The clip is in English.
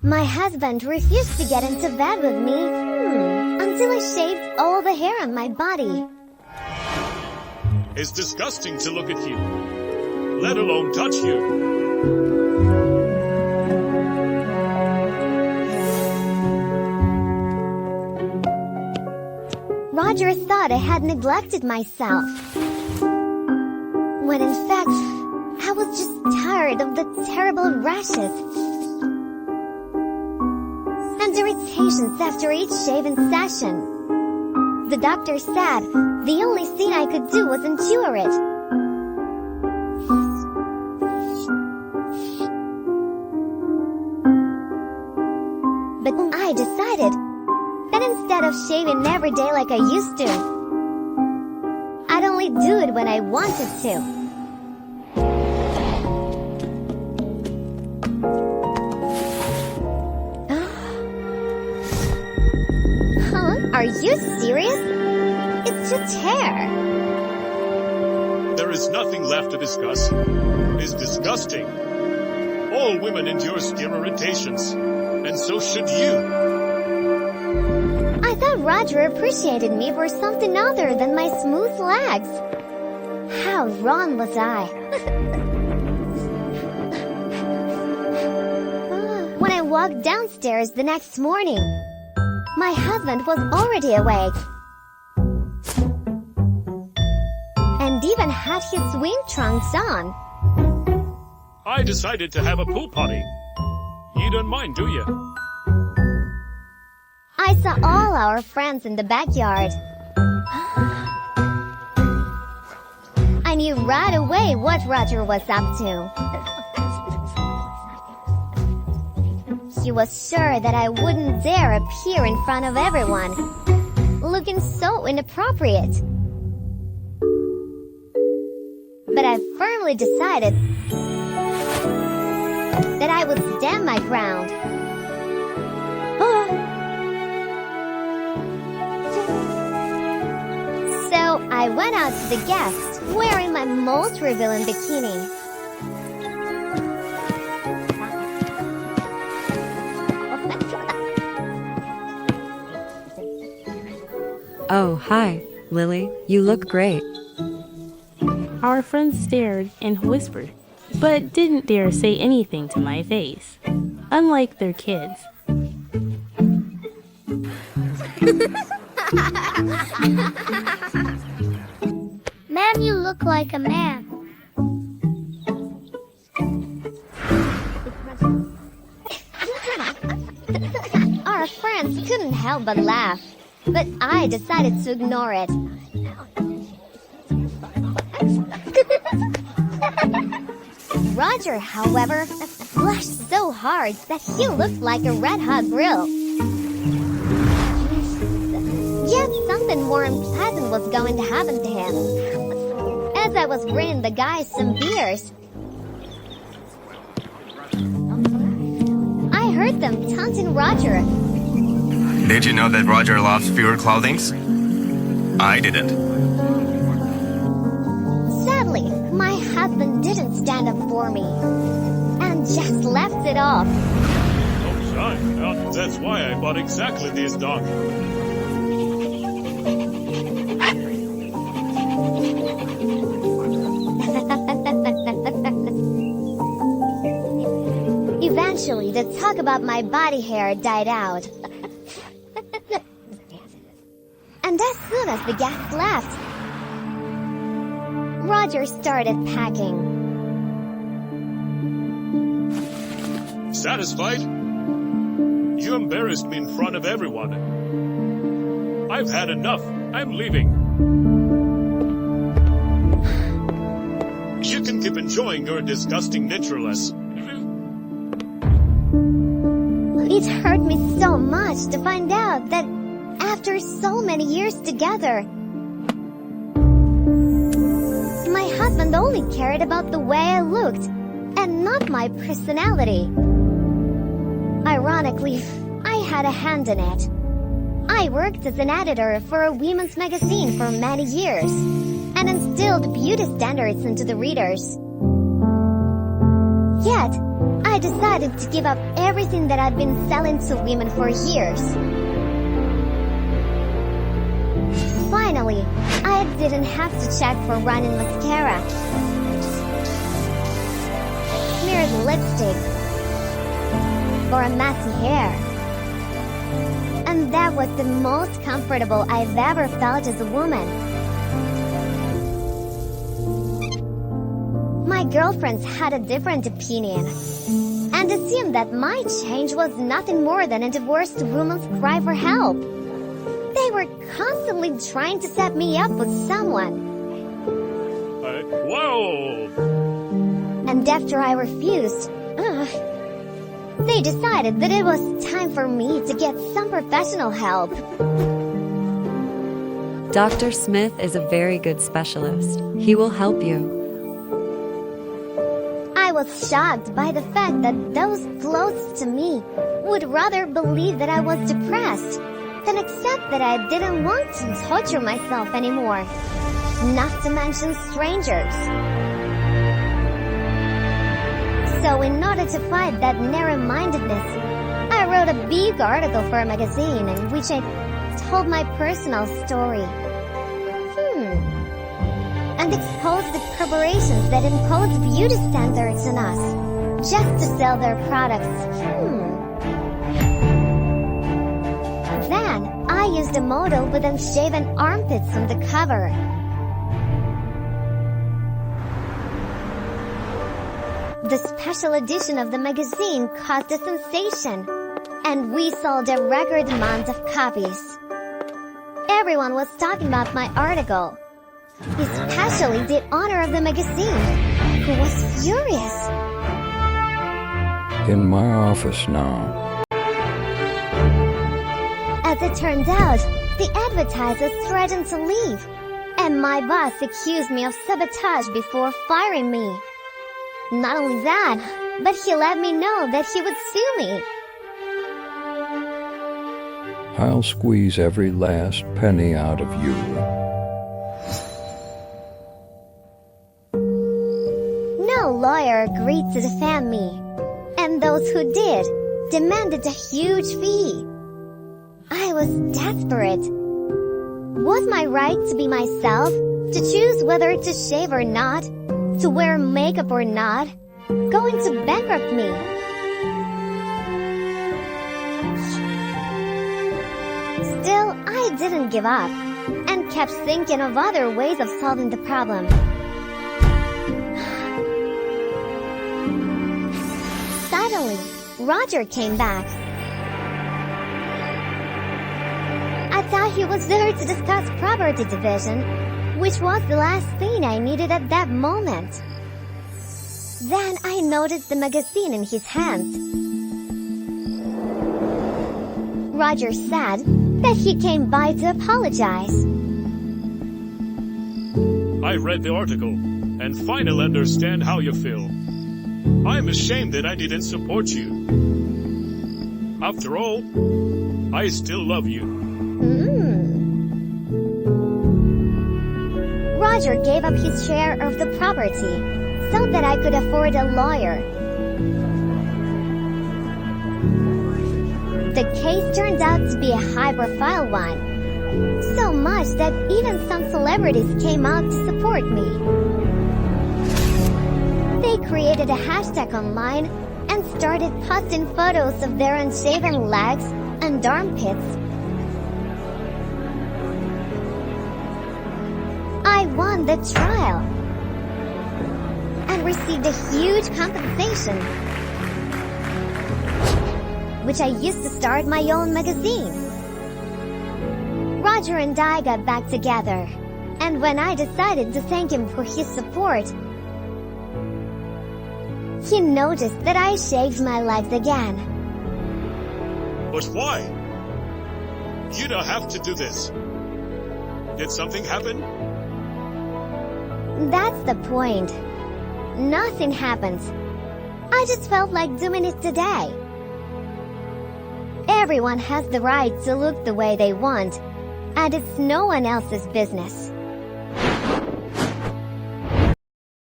My husband refused to get into bed with me until I shaved all the hair on my body. It's disgusting to look at you, let alone touch you. Roger thought I had neglected myself, when in fact, I was just tired of the terrible rashes and irritations after each shaving session. The doctor said the only thing I could do was endure it. But I decided that instead of shaving every day like I used to, I'd only do it when I wanted to. Are you serious? It's just hair. There is nothing left to discuss. It's disgusting. All women endure skin irritations, and so should you. I thought Roger appreciated me for something other than my smooth legs. How wrong was I? When I walked downstairs the next morning, my husband was already awake and even had his swim trunks on. I decided to have a pool party. You don't mind, do you? I saw all our friends in the backyard. I knew right away what Roger was up to. He was sure that I wouldn't dare appear in front of everyone, looking so inappropriate. But I firmly decided that I would stand my ground. So I went out to the guests wearing my most revealing bikini. Oh, hi, Lily. You look great. Our friends stared and whispered, but didn't dare say anything to my face, unlike their kids. Man, you look like a man. Our friends couldn't help but laugh, but I decided to ignore it. Roger, however, blushed so hard that he looked like a red-hot grill. Yet something more unpleasant was going to happen to him. As I was bringing the guys some beers, I heard them taunting Roger. Did you know that Roger loves pure clothings? I didn't. Sadly, my husband didn't stand up for me and just left it off. Oh, son, that's why I bought exactly this dog. Eventually, the talk about my body hair died out. And as soon as the guests left, Roger started packing. Satisfied? You embarrassed me in front of everyone. I've had enough. I'm leaving. You can keep enjoying your disgusting naturalness. It hurt me so much to find out that after so many years together, my husband only cared about the way I looked and not my personality. Ironically, I had a hand in it. I worked as an editor for a women's magazine for many years and instilled beauty standards into the readers. Yet, I decided to give up everything that I'd been selling to women for years. Finally, I didn't have to check for running mascara, smeared lipstick, or a messy hair. And that was the most comfortable I've ever felt as a woman. My girlfriends had a different opinion and assumed that my change was nothing more than a divorced woman's cry for help. They were constantly trying to set me up with someone. Whoa! And after I refused, they decided that it was time for me to get some professional help. Dr. Smith is a very good specialist. He will help you. I was shocked by the fact that those close to me would rather believe that I was depressed than accept that I didn't want to torture myself anymore, not to mention strangers. So in order to fight that narrow-mindedness, I wrote a big article for a magazine in which I told my personal story. And exposed the corporations that impose beauty standards on us, just to sell their products. Then, I used a model with unshaven armpits on the cover. The special edition of the magazine caused a sensation, and we sold a record amount of copies. Everyone was talking about my article, especially the owner of the magazine, who was furious. In my office now. As it turned out, the advertisers threatened to leave, and my boss accused me of sabotage before firing me. Not only that, but he let me know that he would sue me. I'll squeeze every last penny out of you. No lawyer agreed to defend me, and those who did demanded a huge fee. I was desperate. Was my right to be myself, to choose whether to shave or not, to wear makeup or not, going to bankrupt me? Still, I didn't give up, and kept thinking of other ways of solving the problem. Suddenly, Roger came back. I thought he was there to discuss property division, which was the last thing I needed at that moment. Then I noticed the magazine in his hands. Roger said that he came by to apologize. I read the article, and finally understand how you feel. I'm ashamed that I didn't support you. After all, I still love you. Roger gave up his share of the property so that I could afford a lawyer. The case turned out to be a high-profile one, so much that even some celebrities came out to support me. They created a hashtag online and started posting photos of their unshaven legs and armpits. I won the trial and received a huge compensation, which I used to start my own magazine. Roger and I got back together, and when I decided to thank him for his support, he noticed that I shaved my legs again. But why? You don't have to do this. Did something happen? That's the point. Nothing happened. I just felt like doing it today. Everyone has the right to look the way they want, and it's no one else's business.